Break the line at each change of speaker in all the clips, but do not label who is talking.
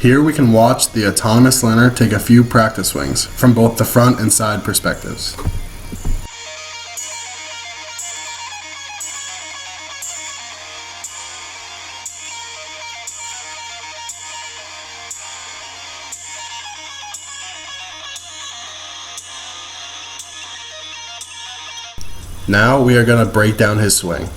Here we can watch the autonomous learner take a few practice swings from both the front and side perspectives. Now we are going to break down his swing.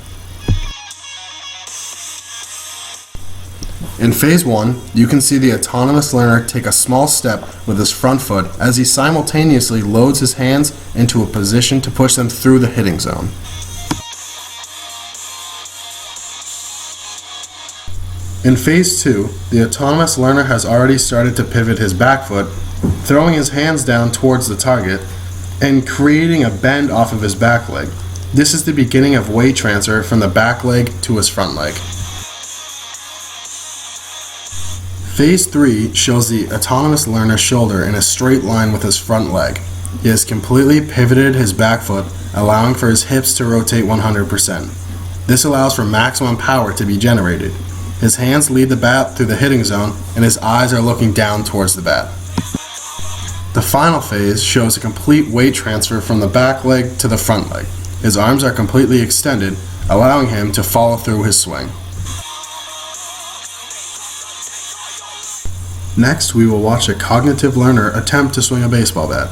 In phase 1, you can see the autonomous learner take a small step with his front foot as he simultaneously loads his hands into a position to push them through the hitting zone. In phase 2, the autonomous learner has already started to pivot his back foot, throwing his hands down towards the target and creating a bend off of his back leg. This is the beginning of weight transfer from the back leg to his front leg. Phase 3 shows the autonomous learner's shoulder in a straight line with his front leg. He has completely pivoted his back foot, allowing for his hips to rotate 100%. This allows for maximum power to be generated. His hands lead the bat through the hitting zone, and his eyes are looking down towards the bat. The final phase shows a complete weight transfer from the back leg to the front leg. His arms are completely extended, allowing him to follow through his swing. Next, we will watch a cognitive learner attempt to swing a baseball bat.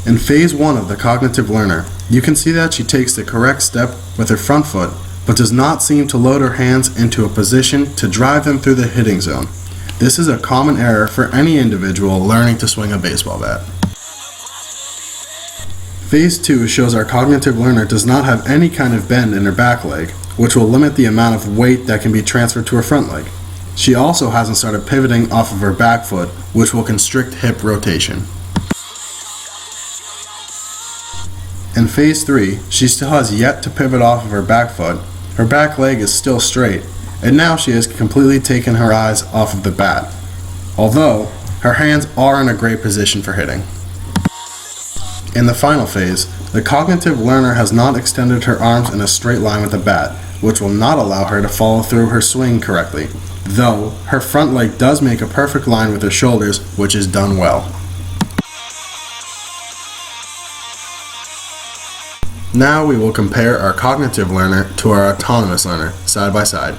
In phase 1 of the cognitive learner, you can see that she takes the correct step with her front foot, but does not seem to load her hands into a position to drive them through the hitting zone. This is a common error for any individual learning to swing a baseball bat. Phase 2 shows our cognitive learner does not have any kind of bend in her back leg, which will limit the amount of weight that can be transferred to her front leg. She also hasn't started pivoting off of her back foot, which will constrict hip rotation. In phase 3, she still has yet to pivot off of her back foot, her back leg is still straight, and now she has completely taken her eyes off of the bat, although her hands are in a great position for hitting. In the final phase, the cognitive learner has not extended her arms in a straight line with the bat, which will not allow her to follow through her swing correctly, though her front leg does make a perfect line with her shoulders, which is done well. Now we will compare our cognitive learner to our autonomous learner, side by side.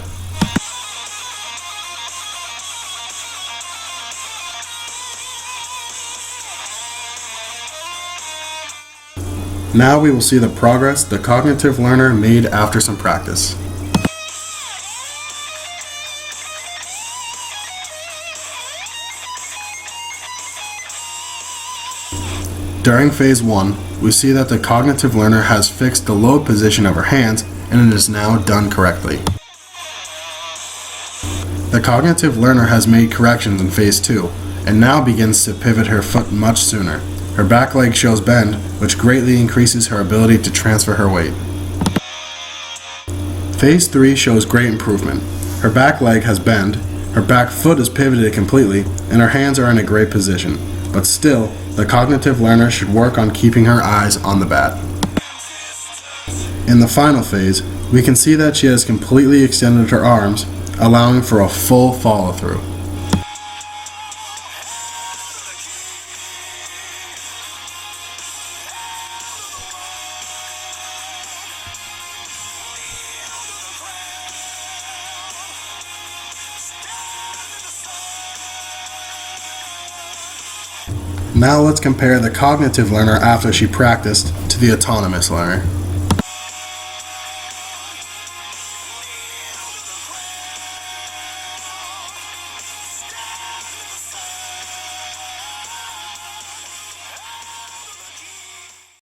Now we will see the progress the cognitive learner made after some practice. During phase 1, we see that the cognitive learner has fixed the load position of her hands and it is now done correctly. The cognitive learner has made corrections in phase 2 and now begins to pivot her foot much sooner. Her back leg shows bend, which greatly increases her ability to transfer her weight. Phase 3 shows great improvement. Her back leg has bend, her back foot is pivoted completely, and her hands are in a great position. But still, the cognitive learner should work on keeping her eyes on the bat. In the final phase, we can see that she has completely extended her arms, allowing for a full follow-through. Now let's compare the cognitive learner after she practiced to the autonomous learner.